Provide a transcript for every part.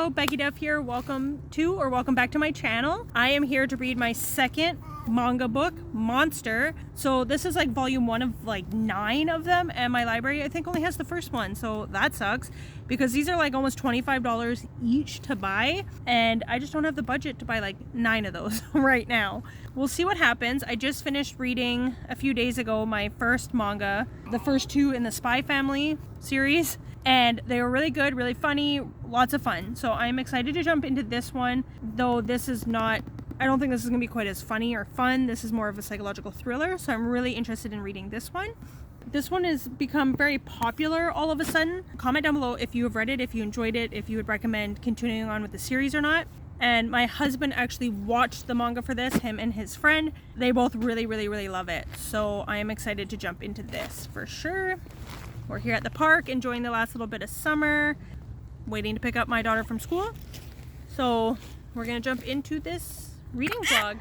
Hello, Becky Duff here. Welcome back to my channel. I am here to read my second manga book, Monster. So this is like volume 1 of like 9 of them, and my library I think only has the first one, so that sucks because these are like almost $25 each to buy, and I just don't have the budget to buy like 9 of those right now. We'll see what happens. I just finished reading a few days ago my first manga, the first 2 in the Spy Family series, and they were really good, really funny, lots of fun. So I'm excited to jump into this one, though this is not, I don't think this is going to be quite as funny or fun. This is more of a psychological thriller, so I'm really interested in reading this one. This one has become very popular all of a sudden. Comment down below if you have read it, if you enjoyed it, if you would recommend continuing on with the series or not. And my husband actually watched the manga for this, him and his friend. They both really love it. So I am excited to jump into this for sure. We're here at the park enjoying the last little bit of summer, waiting to pick up my daughter from school. So we're gonna jump into this reading vlog.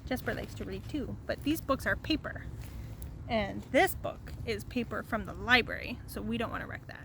Jesper likes to read too, but these books are paper. And this book is paper from the library, so we don't want to wreck that.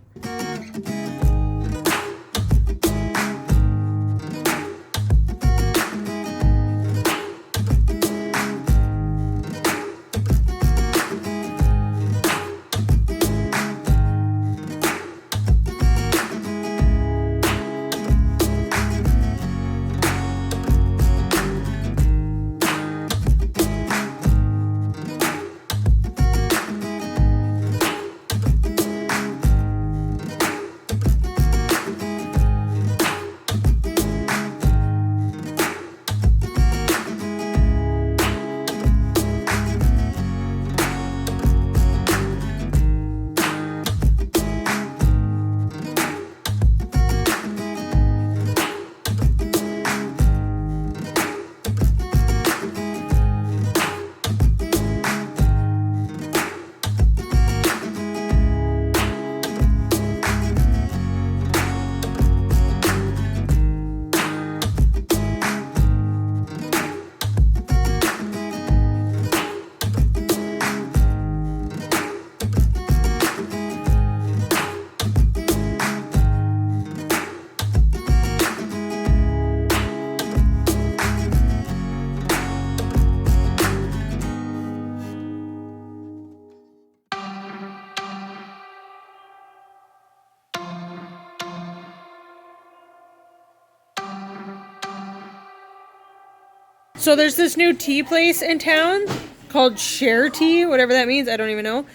So there's this new tea place in town called Share Tea, whatever that means, I don't even know.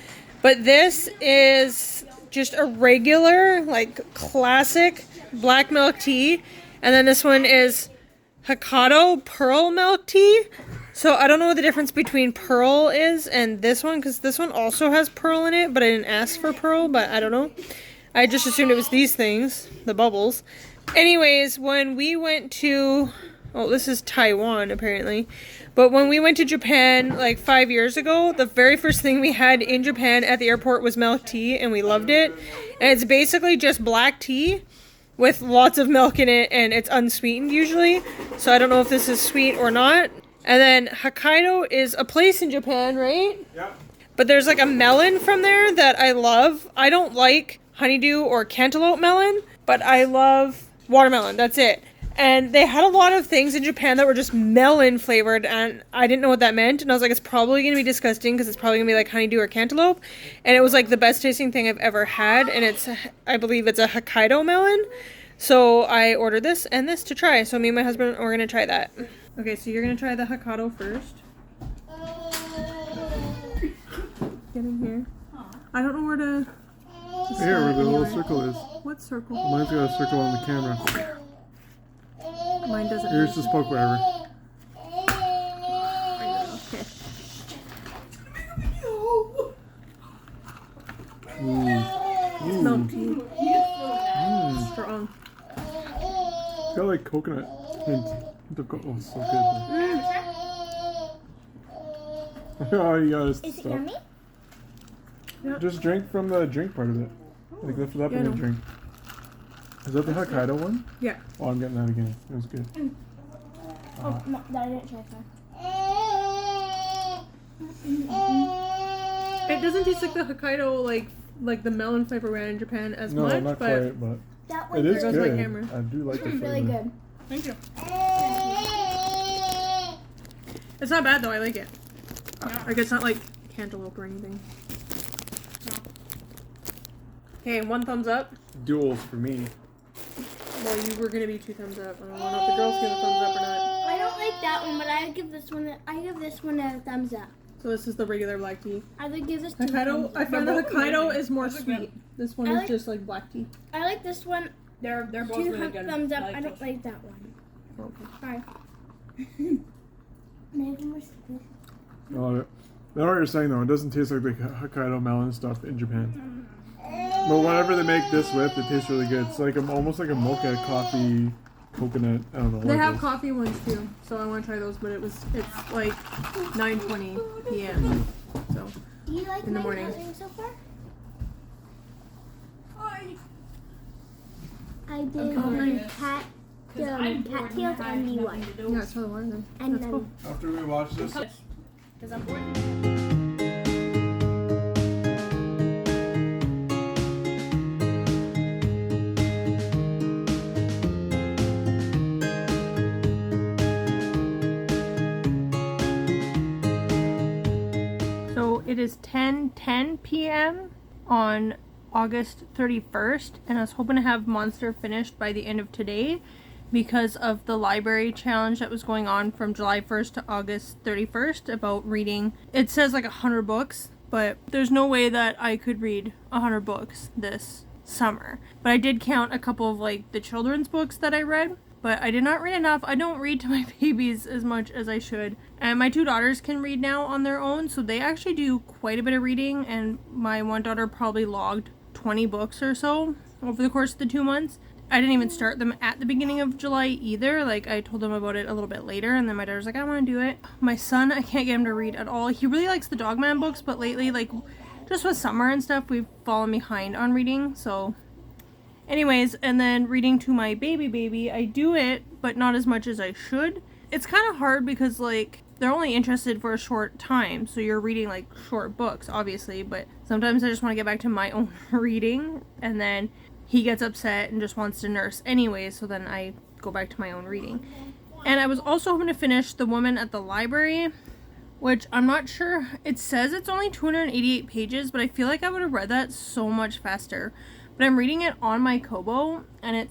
But this is just a regular, like classic black milk tea. And then this one is Hokkaido pearl milk tea. So I don't know what the difference between pearl is and this one, because this one also has pearl in it, but I didn't ask for pearl, but I don't know. I just assumed it was these things, the bubbles. Anyways, when we went to... oh, this is Taiwan, apparently. But when we went to Japan, like 5 years ago, the very first thing we had in Japan at the airport was milk tea, and we loved it. And it's basically just black tea with lots of milk in it, and it's unsweetened usually. So I don't know if this is sweet or not. And then Hokkaido is a place in Japan, right? Yeah. But there's like a melon from there that I love. I don't like honeydew or cantaloupe melon, but I love watermelon. That's it. And they had a lot of things in Japan that were just melon flavored, and I didn't know what that meant. And I was like, it's probably going to be disgusting because it's probably going to be like honeydew or cantaloupe. And it was like the best tasting thing I've ever had. And it's, I believe it's a Hokkaido melon. So I ordered this and this to try. So me and my husband are going to try that. Okay, so you're going to try the Hokkaido first. Get in here. I don't know where to... Here, where the little circle is. What circle? Mine's got a circle on the camera. Mine doesn't. Here's the spoke wherever. Okay. Ooh. Milk tea. Strong. It's got like coconut hint. Oh, it's so good. Oh, you gotta stop. Is it yummy? Yeah. Just drink from the drink part of it. Like lift it up and then drink. Is that the Hokkaido one? Yeah. Oh, I'm getting that again. It was good. Oh, no, that I didn't try that. It doesn't taste like the Hokkaido, like the melon flavor we had in Japan as No, much, not but quite, but That it one is There goes my good. camera. I do like the flavor. really good. thank you. It's not bad though. I like it. Like it's not like cantaloupe or anything. Okay, 1 thumbs up. Duels for me. Well, you were gonna be 2 thumbs up. I don't know if the girls give a thumbs up or not. I don't like that one, but I give this one a thumbs up. So this is the regular black tea. I would give this 2 Hokkaido. thumbs I up. find the They're both Hokkaido amazing. is more Those are sweet. good. This one I is like- just like black tea. I like this one. They're both 2 really good. thumbs up. like I don't those. like that one. Okay. Sorry. Maybe we're stupid. I love it. I know what you're saying though. It doesn't taste like the Hokkaido melon stuff in Japan. But whatever they make this with, it tastes really good. It's like almost like a mocha coffee coconut. I don't know. They what it have is. coffee ones too, so I want to try those. But it's like 9:20 p.m. So Do you like In the my morning. coloring so far? I did coloring the this. cat, Because I'm bored cat and tails I have and the nothing one. to do. yeah, it's for the water then. And That's cool. After we watch this, Because I'm bored. So it is 10:10 p.m. on August 31st, and I was hoping to have Monster finished by the end of today because of the library challenge that was going on from July 1st to August 31st about reading. It says like 100 books, but there's no way that I could read 100 books this summer. But I did count a couple of like the children's books that I read. But I did not read enough. I don't read to my babies as much as I should. And my 2 daughters can read now on their own, so they actually do quite a bit of reading. And my one daughter probably logged 20 books or so over the course of the 2 months. I didn't even start them at the beginning of July either. Like, I told them about it a little bit later, and then my daughter's like, I want to do it. My son, I can't get him to read at all. He really likes the Dogman books, but lately, like, just with summer and stuff, we've fallen behind on reading, so... Anyways, and then reading to my baby, I do it, but not as much as I should. It's kind of hard because, like, they're only interested for a short time, so you're reading, like, short books, obviously, but sometimes I just want to get back to my own reading, and then he gets upset and just wants to nurse anyway, so then I go back to my own reading. And I was also hoping to finish The Woman at the Library, which I'm not sure. It says it's only 288 pages, but I feel like I would have read that so much faster. But I'm reading it on my Kobo, and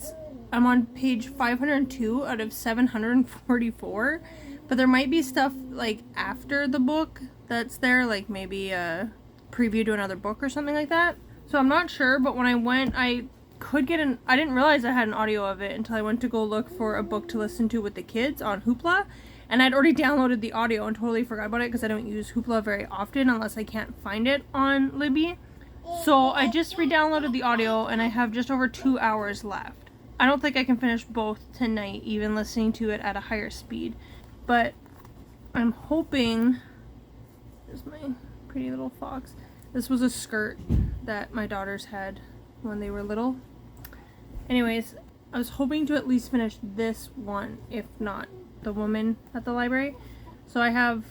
I'm on page 502 out of 744. But there might be stuff like after the book that's there, like maybe a preview to another book or something like that. So I'm not sure, but when I went, I didn't realize I had an audio of it until I went to go look for a book to listen to with the kids on Hoopla. And I'd already downloaded the audio and totally forgot about it because I don't use Hoopla very often unless I can't find it on Libby. So I just re-downloaded the audio and I have just over 2 hours left. I don't think I can finish both tonight, even listening to it at a higher speed. But I'm hoping... There's my pretty little fox. This was a skirt that my daughters had when they were little. Anyways, I was hoping to at least finish this one, if not The Woman at the Library. So I have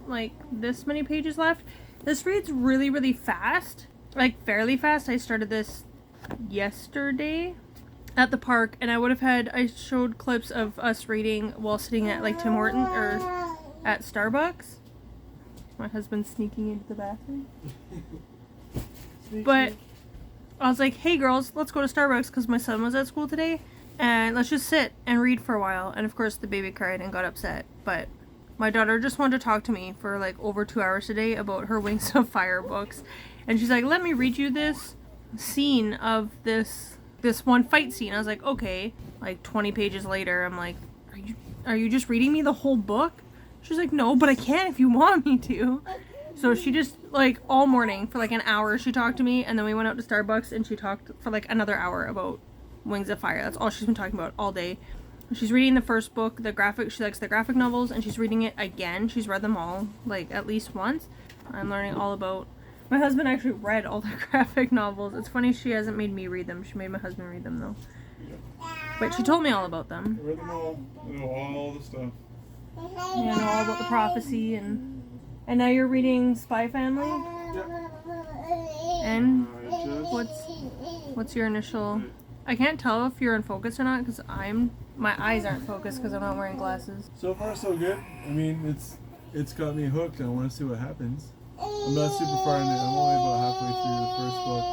like this many pages left. This reads really, really fast, like fairly fast. I started this yesterday at the park, and I showed clips of us reading while sitting at like Tim Horton or at Starbucks. My husband's sneaking into the bathroom. But I was like, hey girls, let's go to Starbucks because my son was at school today, and let's just sit and read for a while. And of course the baby cried and got upset, but my daughter just wanted to talk to me for like over 2 hours today about her Wings of Fire books. And she's like, let me read you this scene of this one fight scene. I was like, okay. Like 20 pages later, I'm like, are you just reading me the whole book? She's like, no, but I can if you want me to. So she just, like, all morning for like an hour she talked to me, and then we went out to Starbucks and she talked for like another hour about Wings of Fire. That's all she's been talking about all day. She's reading the first book, she likes the graphic novels, and she's reading it again. She's read them all, like, at least once. I'm learning all about... My husband actually read all the graphic novels. It's funny she hasn't made me read them. She made my husband read them, though. But she told me all about them. I read them all. I know all the stuff. Yeah, I know all about the prophecy and And now you're reading Spy Family? Yeah. And Just what's your initial... I can't tell if you're in focus or not because my eyes aren't focused because I'm not wearing glasses. so far so good. I mean, it's got me hooked. I want to see what happens. I'm not super far in it. I'm only about halfway through the first book.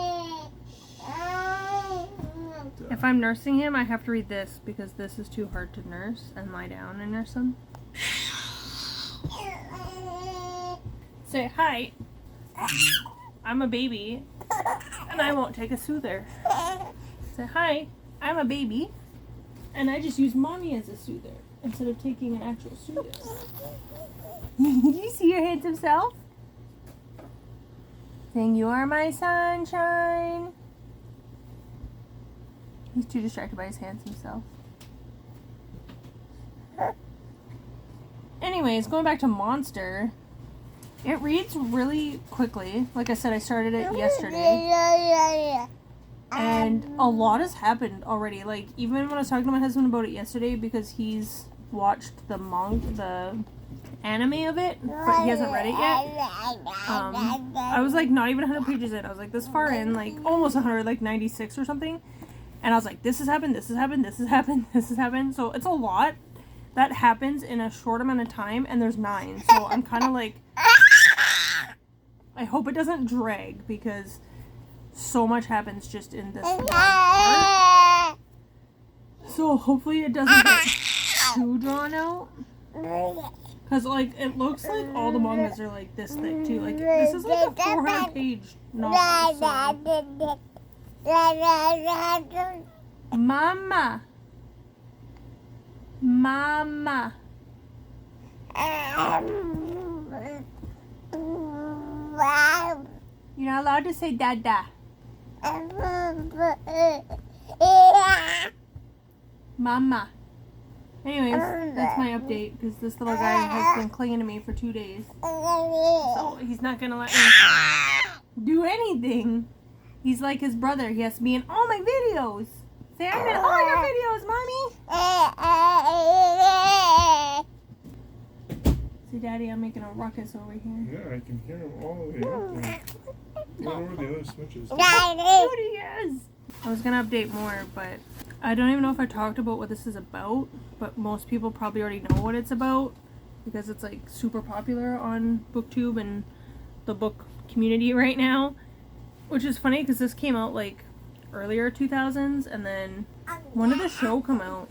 If I'm nursing him, I have to read this because this is too hard to nurse and lie down and nurse him. Say, hi, I'm a baby and I won't take a soother. Say, hi, I'm a baby and I just use mommy as a soother instead of taking an actual soother. You see your handsome self? Saying, you are my sunshine. He's too distracted by his handsome self. Anyways, going back to Monster, it reads really quickly. Like I said, I started it yesterday. And a lot has happened already. Like, even when I was talking to my husband about it yesterday, because he's watched the anime of it, but he hasn't read it yet. I was like not even 100 pages in. I was like this far in, like almost 100, like 96 or something. And I was like, this has happened, this has happened, this has happened, this has happened. So it's a lot that happens in a short amount of time, and there's 9. So I'm kind of like, I hope it doesn't drag because so much happens just in this one part. So hopefully it doesn't get too drawn out. Because, like, it looks like all the mangas are, like, this thick, too. Like, this is, like, a 400-page novel. So. Mama. Mama. You're not allowed to say dada. Mama. Anyways, that's my update because this little guy has been clinging to me for 2 days. So he's not gonna let me do anything. He's like his brother. He has to be in all my videos. Say, I'm in all your videos, mommy. See, Daddy, I'm making a ruckus over here. Yeah, I can hear him all the way up there. I don't know where the other switch is. What he is. I was gonna update more, but I don't even know if I talked about what this is about, but most people probably already know what it's about because it's like super popular on BookTube and the book community right now, which is funny because this came out like earlier 2000s, and then when did the show come out?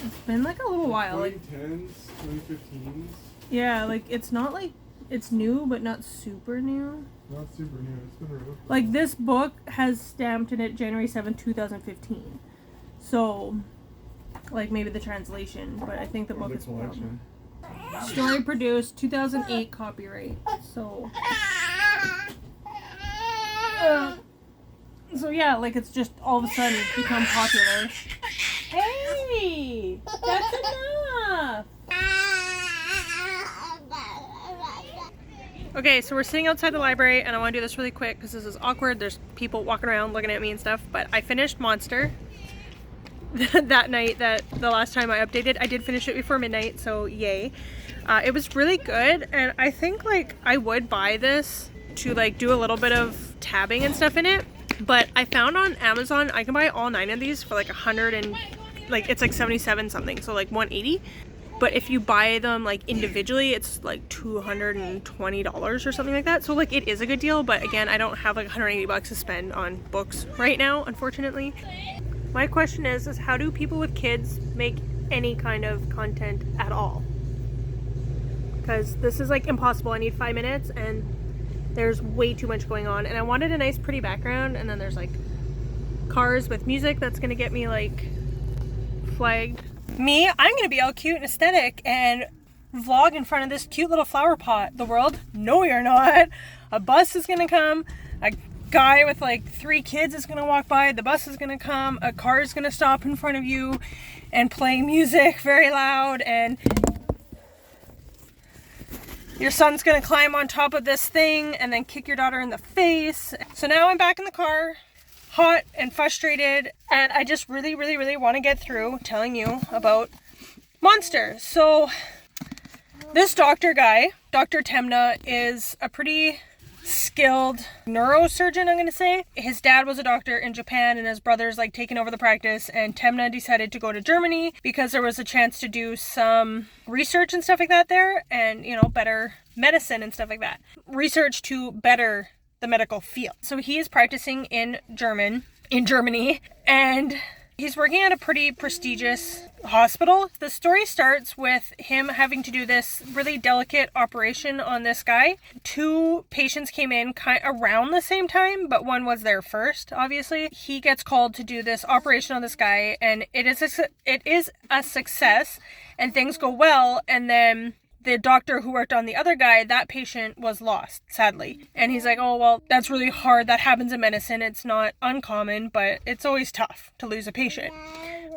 It's been like a little while, like 2010s, 2015s. Yeah, like it's not like it's new, but not super new. Not super new. It's been around. Like this book has stamped in it January 7th, 2015. So, like maybe the translation, but I think the book is collection. Story produced 2008 copyright. So, so yeah, like it's just all of a sudden become popular. Hey, that's enough. Okay, so we're sitting outside the library, and I want to do this really quick because this is awkward. There's people walking around looking at me and stuff, but I finished Monster that night. That the last time I updated, I did finish it before midnight, so yay. It was really good, and I think like I would buy this to like do a little bit of tabbing and stuff in it, but I found on Amazon I can buy all 9 of these for like 100 and like it's like 77 something, so like 180. But if you buy them like individually, it's like $220 or something like that. So like it is a good deal, but again, I don't have like 180 bucks to spend on books right now, unfortunately. My question is how do people with kids make any kind of content at all? Because this is like impossible. I need 5 minutes and there's way too much going on, and I wanted a nice pretty background, and then there's like cars with music that's gonna get me like flagged. Me, I'm gonna be all cute and aesthetic and vlog in front of this cute little flower pot. The world, no you're not. A bus is gonna come, a guy with like 3 kids is gonna walk by, the bus is gonna come, a car is gonna stop in front of you and play music very loud, and your son's gonna climb on top of this thing and then kick your daughter in the face. So now I'm back in the car, hot and frustrated, and I just really want to get through telling you about Monster. So This doctor guy, Dr. Temna, is a pretty skilled neurosurgeon, I'm gonna say. His dad was a doctor in Japan and his brother's like taking over the practice, and Temna decided to go to Germany because there was a chance to do some research and stuff like that there, and better medicine and stuff like that. Research to better the medical field. So he is practicing in Germany, and he's working at a pretty prestigious hospital. The story starts with him having to do this really delicate operation on this guy. 2 patients came in around the same time, but one was there first, obviously. He gets called to do this operation on this guy, and it is a success, and things go well, and then the doctor who worked on the other guy, that patient was lost, sadly. And he's like, oh, well, that's really hard. That happens in medicine. It's not uncommon, but it's always tough to lose a patient.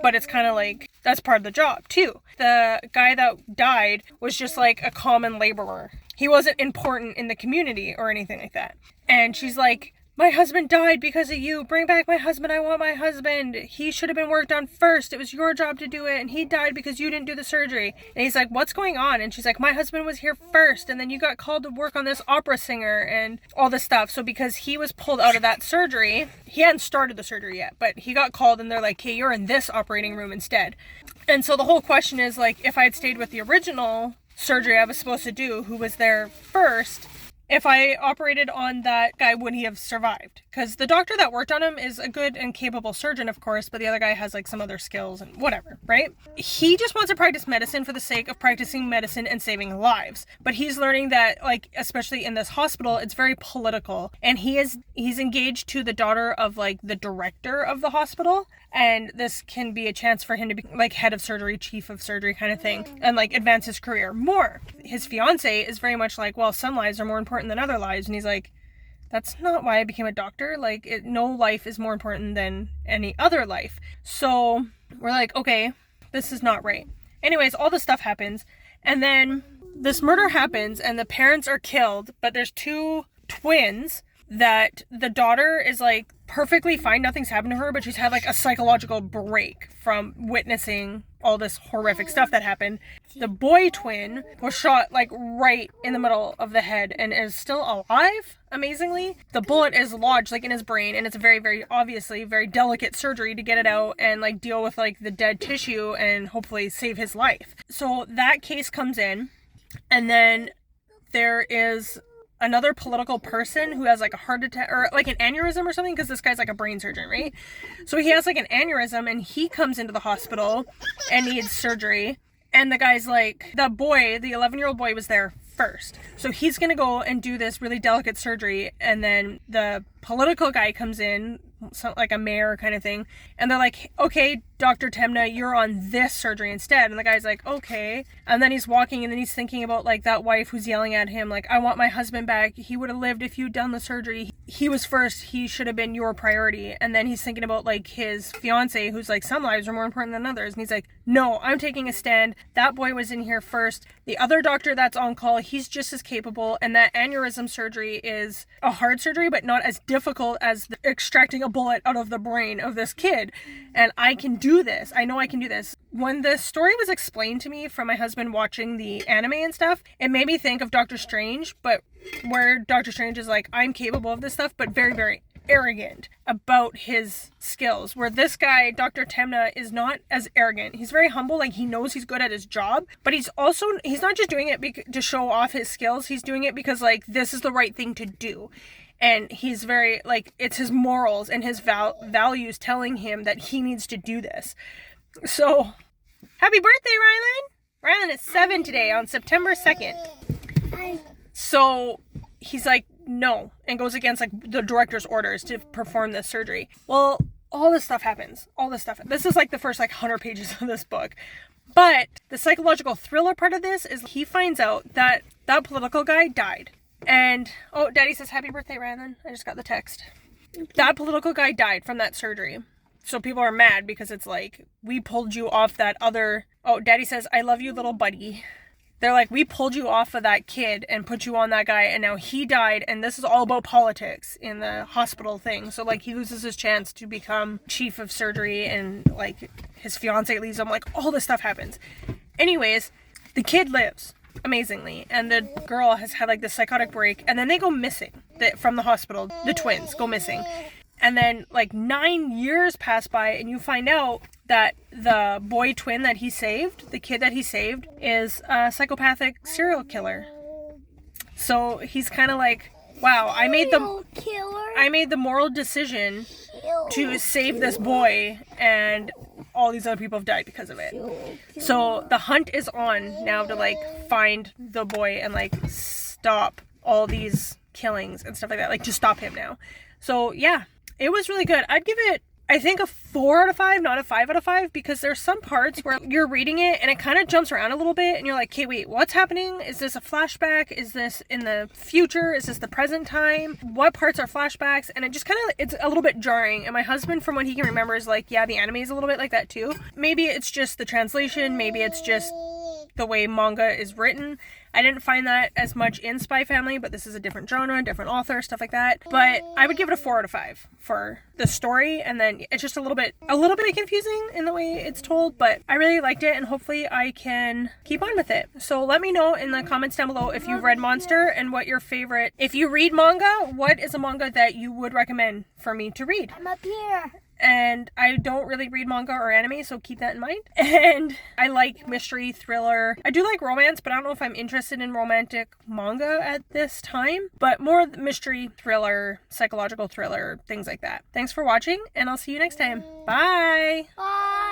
But it's kind of like, that's part of the job, too. The guy that died was just like a common laborer. He wasn't important in the community or anything like that. And she's like, my husband died because of you. Bring back my husband. I want my husband. He should have been worked on first. It was your job to do it. And he died because you didn't do the surgery. And he's like, what's going on? And she's like, my husband was here first. And then you got called to work on this opera singer and all this stuff. So because he was pulled out of that surgery, he hadn't started the surgery yet, but he got called and they're like, hey, you're in this operating room instead. And so the whole question is like, if I had stayed with the original surgery I was supposed to do, who was there first, if I operated on that guy, would he have survived? Because the doctor that worked on him is a good and capable surgeon, of course, but the other guy has like some other skills and whatever, right? He just wants to practice medicine for the sake of practicing medicine and saving lives. But he's learning that, like, especially in this hospital, it's very political. And he's engaged to the daughter of like the director of the hospital. And this can be a chance for him to be like head of surgery, chief of surgery kind of thing, and like advance his career more. His fiance is very much like, well, some lives are more important than other lives. And he's like, that's not why I became a doctor. Like, no life is more important than any other life. So we're like, okay, this is not right. Anyways, all this stuff happens. And then this murder happens and the parents are killed, but there's 2 twins that the daughter is like perfectly fine, nothing's happened to her, but she's had like a psychological break from witnessing all this horrific stuff that happened. The boy twin was shot like right in the middle of the head and is still alive, amazingly. The bullet is lodged like in his brain, and it's a very, very obviously very delicate surgery to get it out and like deal with like the dead tissue and hopefully save his life. So that case comes in, and then there is another political person who has like a heart attack or like an aneurysm or something, because this guy's like a brain surgeon, right? So he has like an aneurysm and he comes into the hospital and needs surgery, and the guy's like, the 11-year-old boy was there first, so he's gonna go and do this really delicate surgery, and then the political guy comes in, like a mayor kind of thing, and they're like, okay, Dr. Temna, you're on this surgery instead. And the guy's like, okay. And then he's walking, and then he's thinking about like that wife who's yelling at him like, I want my husband back, he would have lived if you'd done the surgery, he was first, he should have been your priority. And then he's thinking about like his fiance who's like, some lives are more important than others, and he's like, no, I'm taking a stand, that boy was in here first, the other doctor that's on call, he's just as capable, and that aneurysm surgery is a hard surgery but not as difficult as extracting a bullet out of the brain of this kid, and I can do this. I know I can do this. When the story was explained to me from my husband watching the anime and stuff, it made me think of Doctor Strange, but where Doctor Strange is like, I'm capable of this stuff, but very, very arrogant about his skills, where this guy, Dr. Temna, is not as arrogant. He's very humble, like he knows he's good at his job, but he's not just doing it to show off his skills, he's doing it because like this is the right thing to do. And he's very, like, it's his morals and his values telling him that he needs to do this. So, happy birthday, Rylan! Rylan is 7 today on September 2nd. So, he's like, no, and goes against, like, the director's orders to perform this surgery. Well, all this stuff happens. This is, like, the first, like, 100 pages of this book. But the psychological thriller part of this is he finds out that that political guy died. And, oh, Daddy says happy birthday, Rylan. I just got the text. That political guy died from that surgery. So people are mad because it's like, we pulled you off that other... Oh, Daddy says, I love you, little buddy. They're like, we pulled you off of that kid and put you on that guy, and now he died, and this is all about politics in the hospital thing. So, like, he loses his chance to become chief of surgery, and, like, his fiance leaves him. Like, all this stuff happens. Anyways, the kid lives. amazingly, and the girl has had like this psychotic break, and then they go missing from the hospital. The twins go missing, and then like 9 years pass by, and you find out that the boy twin that he saved, the kid that he saved, is a psychopathic serial killer. So he's kind of like, wow, I made the moral decision to save this boy, and all these other people have died because of it. So the hunt is on now to like find the boy and like stop all these killings and stuff like that, like to stop him now. So yeah, it was really good. I'd give it, I think, a 4 out of 5, not a 5 out of 5, because there's some parts where you're reading it and it kind of jumps around a little bit and you're like, okay, wait, what's happening? Is this a flashback? Is this in the future? Is this the present time? What parts are flashbacks? And it just kind of, it's a little bit jarring. And my husband, from what he can remember, is like, yeah, the anime is a little bit like that too. Maybe it's just the translation. Maybe it's just the way manga is written. I didn't find that as much in Spy Family, but this is a different genre, different author, stuff like that. But I would give it a 4 out of 5 for the story, and then it's just a little bit confusing in the way it's told, but I really liked it, and hopefully I can keep on with it. So let me know in the comments down below if you've read Monster and what your favorite, if you read manga, what is a manga that you would recommend for me to read? I'm up here. And I don't really read manga or anime, so keep that in mind. And I like mystery, thriller. I do like romance, but I don't know if I'm interested in romantic manga at this time. But more mystery, thriller, psychological thriller, things like that. Thanks for watching, and I'll see you next time. Bye! Bye.